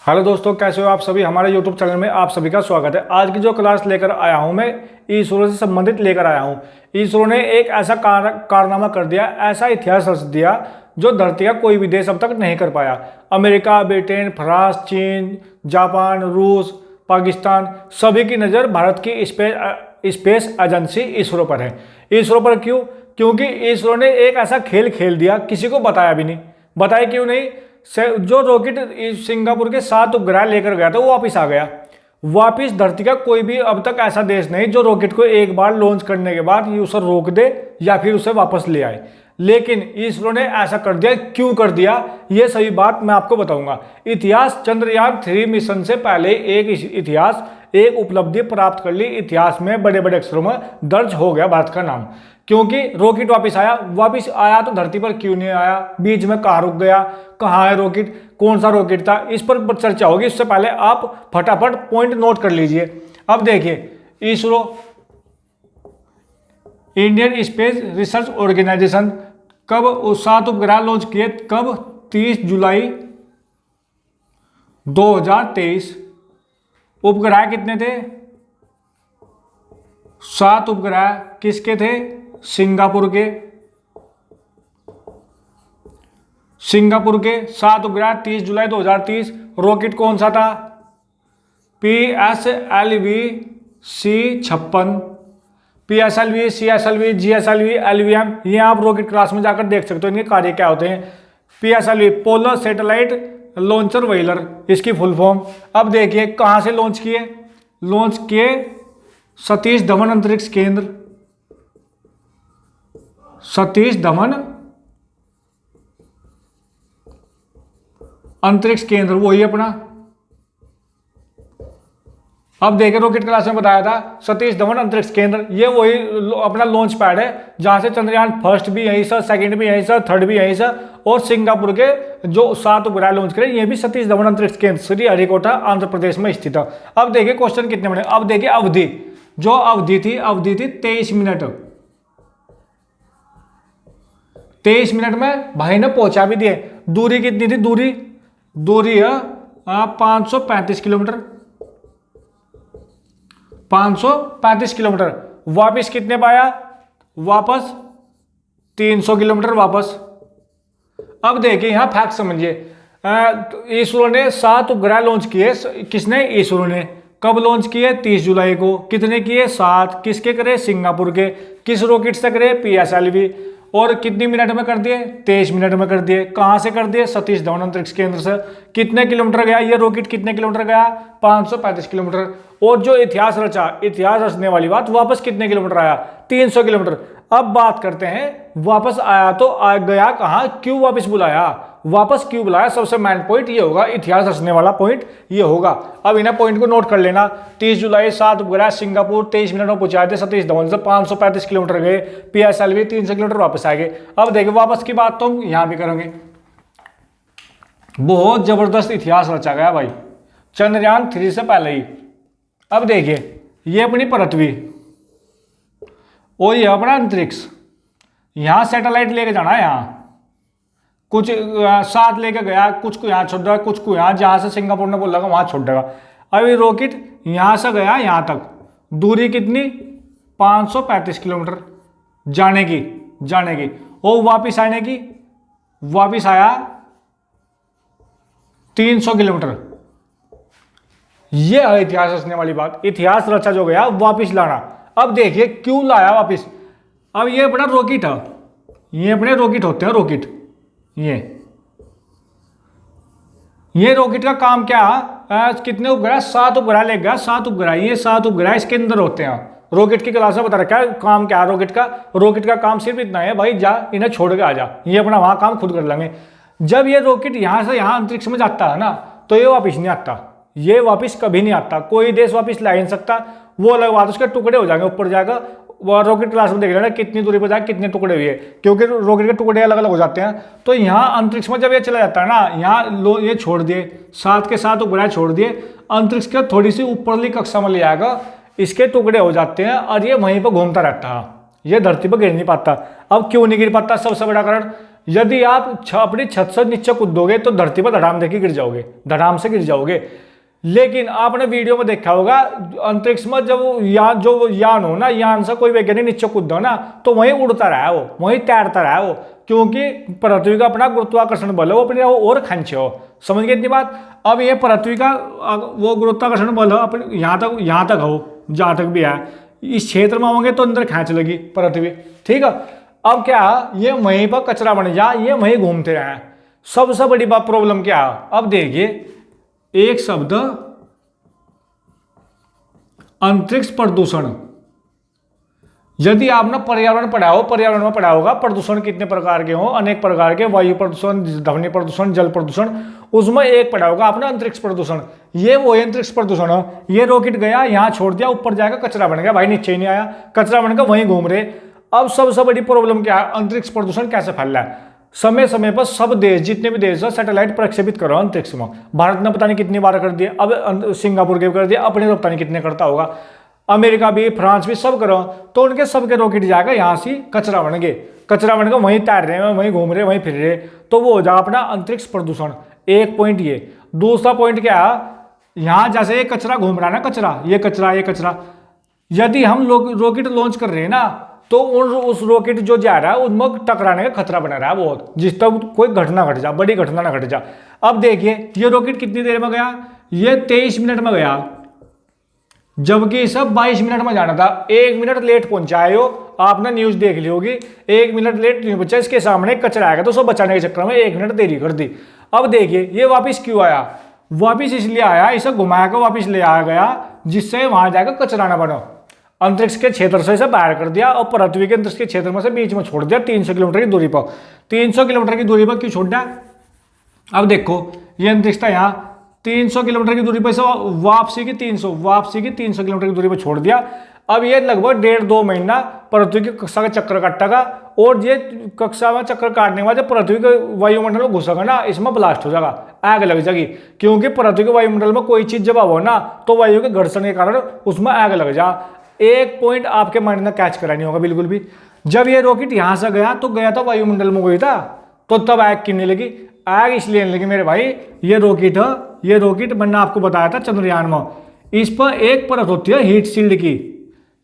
Hello दोस्तों, कैसे हो आप सभी। हमारे यूट्यूब चैनल में आप सभी का स्वागत है। आज की जो क्लास लेकर आया हूं मैं इसरो से संबंधित लेकर आया हूं। इसरो ने एक ऐसा कारनामा कर दिया, ऐसा इतिहास रच दिया जो धरती का कोई भी देश अब तक नहीं कर पाया। अमेरिका, ब्रिटेन, फ्रांस, चीन, जापान, रूस, पाकिस्तान सभी की नज़र भारत की स्पेस एजेंसी इसरो पर है। इसरो पर क्यों? क्योंकि इसरो ने एक ऐसा खेल खेल दिया, किसी को बताया भी नहीं। बताया क्यों नहीं? जो रॉकेट सिंगापुर के 7 उपग्रह लेकर गया था वो वापिस आ गया। वापिस धरती का कोई भी अब तक ऐसा देश नहीं जो रॉकेट को एक बार लॉन्च करने के बाद उसे रोक दे या फिर उसे वापस ले आए। लेकिन इसरो ने ऐसा कर दिया। क्यों कर दिया, ये सही बात मैं आपको बताऊंगा। इतिहास चंद्रयान 3 मिशन से पहले एक उपलब्धि प्राप्त कर ली। इतिहास में बड़े बड़े अक्षरों में दर्ज हो गया भारत का नाम। क्योंकि रॉकेट वापस आया तो धरती पर क्यों नहीं आया, बीच में कहाँ रुक गया, कहाँ है रॉकेट, कौन सा रॉकेट था, इस पर चर्चा होगी। इससे पहले आप फटाफट पॉइंट नोट कर लीजिए। अब देखिए, ISRO Indian Space Research Organisation कब 7 उपग्रह लॉन्च किए? कब? 30 जुलाई 2023। उपग्रह कितने थे? 7 उपग्रह। किसके थे? सिंगापुर के 7 उपग्रह। 30 जुलाई 2030। रॉकेट कौन सा था? PSLV C56, PSLV, CSLV, GSLV, LVM। ये आप रॉकेट क्लास में जाकर देख सकते हो इनके कार्य क्या होते हैं। PSLV polar satellite launcher wheeler, इसकी फुल फॉर्म। अब देखिए कहाँ से लॉन्च किए? सतीश धवन अंतरिक्ष केंद्र। सतीश धवन अंतरिक्ष केंद्र वही अपना। अब देखिए रॉकेट क्लास में बताया था सतीश धवन अंतरिक्ष केंद्र, ये वही अपना लॉन्च पैड है जहां से चंद्रयान फर्स्ट भी यहीं से, सेकंड भी यहीं से, थर्ड भी यहीं से, और सिंगापुर के जो 7 उपग्रह लॉन्च करे ये भी सतीश धवन अंतरिक्ष केंद्र श्रीहरिकोटा आंध्र प्रदेश में स्थित है। अब देखिए क्वेश्चन कितने बने। अब देखिए अवधि थी 23 मिनट। 23 मिनट में भाई ने पहुंचा भी दिए। दूरी कितनी थी? दूरी है 535 किलोमीटर। 535 किलोमीटर। वापस कितने पाया? वापस 300 किलोमीटर वापस। अब देखिए यहां फैक्ट समझिए। इसरो ने 7 उपग्रह लॉन्च किए। किसने? इसरो ने। कब लॉन्च किए? 30 जुलाई को। कितने किए? 7। किसके करे? सिंगापुर के। किस रॉकेट से करे? PSLV। और कितनी मिनट में कर दिए? 23 मिनट में कर दिए। कहां से कर दिए? सतीश धवन अंतरिक्ष केंद्र से। कितने किलोमीटर गया ये रॉकेट? कितने किलोमीटर गया? 535 किलोमीटर। और जो इतिहास रचने वाली बात, वापस कितने किलोमीटर आया? 300 किलोमीटर। अब बात करते हैं वापस आया तो गया कहां? क्यों वापस बुलाया? सबसे मेन पॉइंट ये होगा, इतिहास रचने वाला पॉइंट ये होगा। अब इन्हें पॉइंट को नोट कर लेना। 30 जुलाई 7 उपग्रह सिंगापुर 23 मिनट में पहुंचाए थे सतीश धवन से। 535 किलोमीटर गए। PSLV 300 किलोमीटर वापस आ गए। अब देखिए वापस की बात तो हम यहां भी करेंगे। बहुत जबरदस्त इतिहास रचा गया भाई चंद्रयान 3 से पहले ही। अब देखिए ये अपनी पृथ्वी और ये अपना अंतरिक्ष। यहां सैटेलाइट लेके जाना है। यहां कुछ साथ लेके गया, कुछ को यहां छोड़ देगा, कुछ को यहां, जहां से सिंगापुर ने बोला वहां छोड़ देगा। अभी रॉकेट यहां से गया यहां तक। दूरी कितनी? 535 किलोमीटर जाने की और वापिस आने की। वापिस आया 300 किलोमीटर। यह है इतिहास रचने वाली बात। इतिहास रचा जो गया वापिस लाना। अब देखिए क्यों लाया वापिस। अब ये अपना रॉकेट है, ये अपने रॉकेट होते हैं। रॉकेट ये रॉकेट का काम क्या है? कितने उपग्रह? 7 उपग्रह ले गया। 7 उपग्रह, ये 7 उपग्रह इसके अंदर होते हैं। रॉकेट की क्लास में बता रखा है काम क्या है रॉकेट का काम सिर्फ इतना है भाई, जा इन्हें छोड़ के आ जा, ये अपना वहां काम खुद कर लेंगे। जब ये रॉकेट यहां से यहां अंतरिक्ष में जाता है ना तो ये वापिस नहीं आता। ये वापिस कभी नहीं आता। कोई देश वापिस ला ही नहीं सकता। वो अलग बात, उसके टुकड़े हो जाएंगे, ऊपर जाएगा। रॉकेट क्लास में देख लेना कितनी दूरी पर जाए, कितने टुकड़े हुए, क्योंकि रॉकेट के टुकड़े अलग अलग हो जाते हैं। तो यहाँ अंतरिक्ष में जब ये चला जाता है ना, यहाँ ये छोड़ दिए 7 के 7 उपग्रह छोड़ दिए, अंतरिक्ष के थोड़ी सी ऊपरली कक्षा में ले जाएगा, इसके टुकड़े हो जाते हैं और ये वहीं पर घूमता रहता है। ये धरती पर गिर नहीं पाता। अब क्यों नहीं गिर पाता? सबसे बड़ा कारण यदि आप अपनी छत से नीचे कूदोगे तो धरती पर धड़ाम देके गिर जाओगे, धड़ाम से गिर जाओगे। लेकिन आपने वीडियो में देखा होगा अंतरिक्ष में जब जो यान हो ना, यान से कोई वैज्ञानिक नीचे कूद दो ना तो वहीं उड़ता रहा है वो, वहीं तैरता रहा है वो, क्योंकि पृथ्वी का अपना गुरुत्वाकर्षण बल है वो अपने और खींचे हो। समझ गए इतनी बात। अब ये पृथ्वी का वो गुरुत्वाकर्षण बल है अपने यहाँ तक हो, जहाँ तक भी है, इस क्षेत्र में होंगे तो अंदर खींच लगी पृथ्वी, ठीक है। अब क्या ये वहीं पर कचरा बन जा, ये वहीं घूमते रहे। सबसे बड़ी बात प्रॉब्लम क्या है, अब देखिए एक शब्द अंतरिक्ष प्रदूषण। यदि आपने पर्यावरण पढ़ा हो, पर्यावरण में पढ़ा होगा प्रदूषण कितने प्रकार के हो, अनेक प्रकार के, वायु प्रदूषण, ध्वनि प्रदूषण, जल प्रदूषण, उसमें एक पढ़ा होगा आपने अंतरिक्ष प्रदूषण। ये वो अंतरिक्ष प्रदूषण हो। ये रॉकेट गया यहाँ छोड़ दिया, ऊपर जाकर कचरा बन गया, भाई नीचे ही नहीं आया, कचरा बनकर वहीं घूम रहे। अब सबसे बड़ी प्रॉब्लम क्या है, अंतरिक्ष प्रदूषण कैसे फैल रहा है। समय समय पर सब देश, जितने भी देश है, सैटेलाइट प्रक्षेपित करो अंतरिक्ष में। भारत ने पता नहीं कितनी बार कर दिया, अब सिंगापुर के कर दिया, अपने तो पता नहीं कितने करता होगा, अमेरिका भी, फ्रांस भी, सब करो। तो उनके सबके रॉकेट जाकर यहाँ से कचरा बन गए, कचरा बन गए वहीं तैर रहे हैं, वहीं घूम रहे, वहीं फिर रहे। तो वो हो जाए अपना अंतरिक्ष प्रदूषण। एक पॉइंट ये। दूसरा पॉइंट क्या है, यहाँ जैसे ये कचरा घूम रहा है ना, कचरा, ये कचरा, ये कचरा, यदि हम रॉकेट लॉन्च कर रहे हैं ना तो उस रॉकेट जो जा रहा है उनमें टकराने का खतरा बना रहा है बहुत, जिस तक कोई घटना घट जा, बड़ी घटना ना घट जा। अब देखिए ये रॉकेट कितनी देर में गया, ये 23 मिनट में गया, जबकि सब 22 मिनट में जाना था। 1 मिनट लेट पहुंचाए हो, आपने न्यूज देख ली होगी, 1 मिनट लेट नहीं पहुंचा, इसके सामने कचरा आएगा तो सब बचाने के चक्कर में 1 मिनट देरी कर दी। अब देखिए ये वापिस क्यों आया, वापिस इसलिए आया, इसे घुमा कर वापिस ले आया गया जिससे वहां जाकर कचरा ना बनो। अंतरिक्ष के क्षेत्र से इसे बाहर कर दिया और पृथ्वी के अंतरिक्ष के क्षेत्र में से बीच में छोड़ दिया 300 किलोमीटर की दूरी पर। 300 किलोमीटर की दूरी पर क्यों छोड़ दिया, अब देखो ये अंतरिक्ष था यहाँ 300 किलोमीटर की दूरी पर, इसे वापसी की 300 किलोमीटर की दूरी पर छोड़ दिया। अब ये लगभग 1.5-2 महीना पृथ्वी की कक्षा का चक्कर काटेगा, और ये कक्षा में चक्कर काटने के बाद पृथ्वी के वायुमंडल में घुसेगा ना, इसमें ब्लास्ट हो जाएगा, आग लग जाएगी। क्योंकि पृथ्वी के वायुमंडल में कोई चीज जब हो ना तो वायु के घर्षण के कारण उसमें आग लग जा। एक पॉइंट आपके माइंड में कैच करा नहीं होगा बिल्कुल भी, जब ये रॉकेट यहां से गया तो गया था वायुमंडल में, गई था तो तब आग क्यों नहीं लगी, आग इसलिए नहीं लगी मेरे भाई, ये रॉकेट मैंने आपको बताया था चंद्रयान में, इस पर एक परत होती है हीट शील्ड की,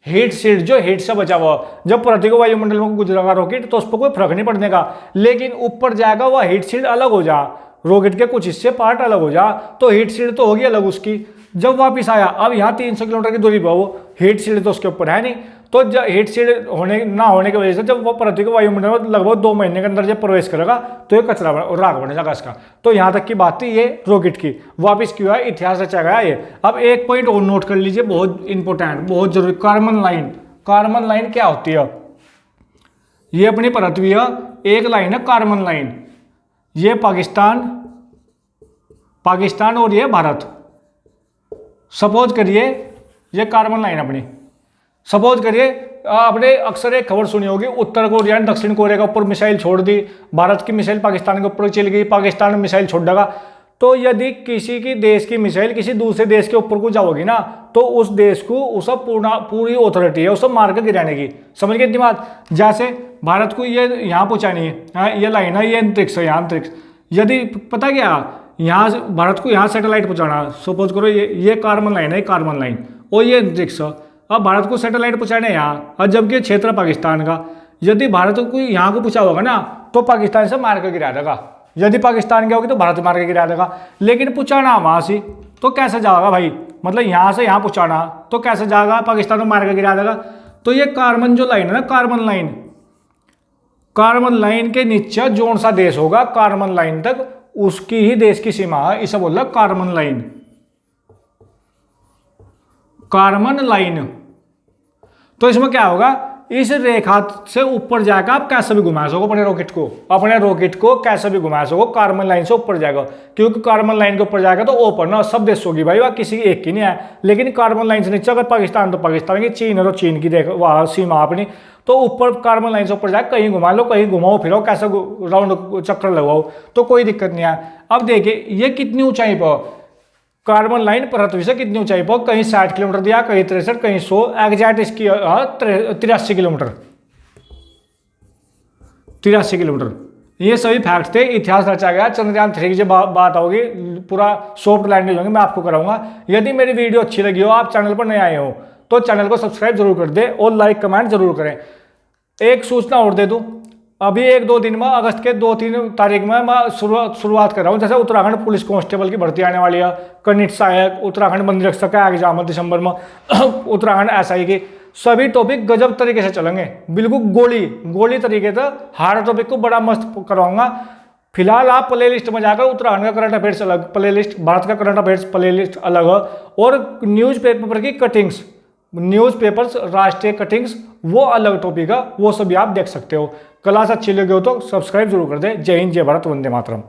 हीट शील्ड जो हीट से बचा हुआ। जब पृथ्वी को वायुमंडल में गुजरेगा रॉकेट तो उस पर कोई फर्क नहीं पड़ने का, लेकिन ऊपर जाएगा वह हीट शील्ड अलग हो जा, रॉकेट के कुछ हिस्से पार्ट अलग हो जा, तो हीट शील्ड तो होगी अलग उसकी। जब वापस आया, अब यहाँ 300 किलोमीटर की दूरी पर वो हीट शील्ड तो उसके ऊपर है नहीं, तो जब हीट शील्ड ना होने की वजह से जब वो पृथ्वी के वायुमंडल में लगभग 2 महीने के अंदर जब प्रवेश करेगा तो ये कचरा राख बन जाएगा इसका। तो यहाँ तक की बात थी ये रॉकेट की, वापस क्यों है, इतिहास रचा गया ये। अब एक पॉइंट और नोट कर लीजिए, बहुत इंपॉर्टेंट, बहुत जरूरी, कार्बन लाइन। कार्बन लाइन क्या होती है, ये अपनी पृथ्वी है, एक लाइन है कार्बन लाइन, ये पाकिस्तान और ये भारत। सपोज करिए ये कार्बन लाइन अपनी, सपोज करिए आपने अक्सर एक खबर सुनी होगी, उत्तर कोरिया ने दक्षिण कोरिया के ऊपर मिसाइल छोड़ दी, भारत की मिसाइल पाकिस्तान के ऊपर चली गई, पाकिस्तान में मिसाइल छोड़ देगा। तो यदि किसी की देश की मिसाइल किसी दूसरे देश के ऊपर को जाओगी ना तो उस देश को उसे पूरी अथॉरिटी है उसे मार कर गिराने की। समझ गए इतनी बात। जैसे भारत को ये यहाँ पहुँचानी है, ये लाइन है, ये अंतरिक्ष है, यहाँ अंतरिक्ष, यदि पता क्या यहाँ से भारत को यहाँ सैटेलाइट पहुँचाना, सपोज करो ये कार्बन लाइन है, कार्बन लाइन, और ये अंतरिक्ष, अब भारत को सैटेलाइट पहुँचाने यहाँ, और जबकि क्षेत्र पाकिस्तान का, यदि भारत को यहाँ को पूछा होगा ना तो पाकिस्तान से मार कर गिरा देगा, यदि पाकिस्तान की होगी तो भारत मार के गिरा देगा। लेकिन पूछाना वहां से तो कैसे जाएगा भाई, मतलब यहां से यहां पूछाना तो कैसे जाएगा, पाकिस्तान को मार के गिरा देगा। तो ये कार्बन जो लाइन है ना, कार्बन लाइन के नीचे जोन सा देश होगा कार्बन लाइन तक, उसकी ही देश की सीमा है, इसे बोल रहा कार्बन लाइन। कार्बन लाइन तो इसमें क्या होगा, इस रेखा से ऊपर जाकर आप कैसे भी घुमा सको अपने रॉकेट को कैसे भी घुमा सको, कार्बन लाइन से ऊपर जाएगा, क्योंकि कार्बन लाइन के ऊपर जाएगा तो ओपन ना सब देश होगी भाई, वह किसी एक की नहीं है। लेकिन कार्बन लाइन से नीचे अगर पाकिस्तान तो पाकिस्तान की, चीन है तो चीन की देख वह सीमा अपनी, तो ऊपर कार्बन लाइन से ऊपर जाए कहीं घुमा लो, कहीं घुमाओ फिरो, कैसे राउंड चक्कर लगाओ तो कोई दिक्कत नहीं है। अब देखिए ये कितनी ऊंचाई पर कार्बन लाइन पृथ्वी से कितनी ऊंचाई पर, कहीं 60 किलोमीटर दिया, कहीं 63, कहीं 100, एग्जैक्ट इसकी 83 किलोमीटर, ये सभी फैक्ट थे, इतिहास रचा गया। चंद्रयान 3 की जब बात होगी पूरा सॉफ्ट लैंडिंग होंगे मैं आपको कराऊंगा। यदि मेरी वीडियो अच्छी लगी हो, आप चैनल पर नए आए हो, तो चैनल को सब्सक्राइब जरूर कर दे और लाइक कमेंट जरूर करें। एक सूचना और दे दूं, अभी 1-2 दिन में अगस्त के 2-3 तारीख में मैं शुरुआत कर रहा हूँ। जैसे उत्तराखंड पुलिस कांस्टेबल की भर्ती आने वाली है, कनिष्ठ सहायक, उत्तराखंड वन रक्षक का एग्जाम है दिसंबर में, उत्तराखंड एसआई की, सभी टॉपिक गजब तरीके से चलेंगे, बिल्कुल गोली तरीके से। हर टॉपिक को बड़ा मस्त करवाऊंगा। फिलहाल आप प्ले लिस्ट में जाकर उत्तराखंड का करंट अफेयर्स अलग प्ले लिस्ट, भारत का करंट अफेयर्स प्ले लिस्ट अलग है, और न्यूज़पेपर की कटिंग्स, न्यूज़पेपर्स राष्ट्रीय कटिंग्स वो अलग टॉपिक है, वो सभी आप देख सकते हो। क्लास अच्छी लगी हो तो सब्सक्राइब जरूर कर दे। जय हिंद, जय भारत, वंदे मातरम।